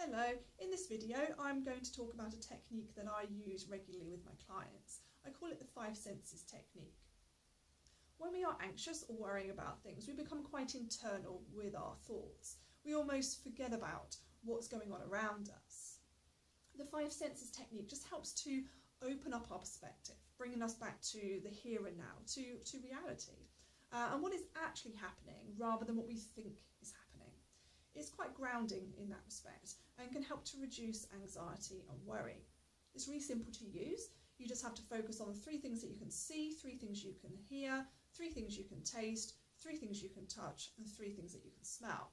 Hello, in this video I'm going to talk about a technique that I use regularly with my clients. I call it the 5 senses technique. When we are anxious or worrying about things, we become quite internal with our thoughts. We almost forget about what's going on around us. The 5 senses technique just helps to open up our perspective, bringing us back to the here and now, to reality, and what is actually happening rather than what we think is happening. It's quite grounding in that respect and can help to reduce anxiety and worry. It's really simple to use. You just have to focus on 3 things that you can see, 3 things you can hear, 3 things you can taste, 3 things you can touch, and 3 things that you can smell.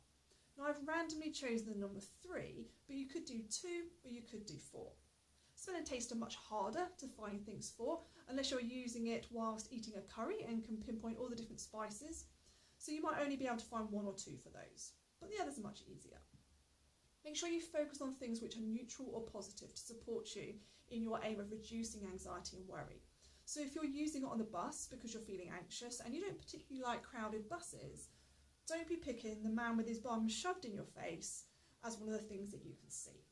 Now I've randomly chosen the number 3, but you could do 2 or you could do 4. Smell and taste are much harder to find things for unless you're using it whilst eating a curry and can pinpoint all the different spices. So you might only be able to find 1 or 2 for those, but the others are much easier. Make sure you focus on things which are neutral or positive to support you in your aim of reducing anxiety and worry. So if you're using it on the bus because you're feeling anxious and you don't particularly like crowded buses, don't be picking the man with his bum shoved in your face as one of the things that you can see.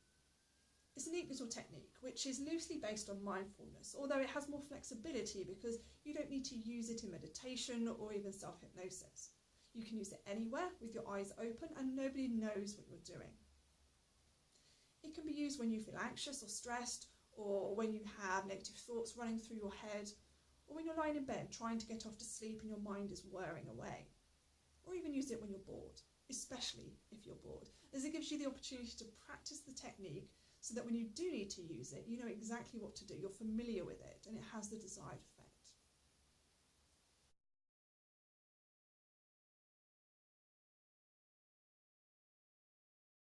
It's a neat little technique which is loosely based on mindfulness, although it has more flexibility because you don't need to use it in meditation or even self-hypnosis. You can use it anywhere with your eyes open and nobody knows what you're doing. It can be used when you feel anxious or stressed, or when you have negative thoughts running through your head, or when you're lying in bed trying to get off to sleep and your mind is whirring away. Or even use it when you're bored, especially if you're bored, as it gives you the opportunity to practice the technique so that when you do need to use it, you know exactly what to do, you're familiar with it, and it has the desired effect.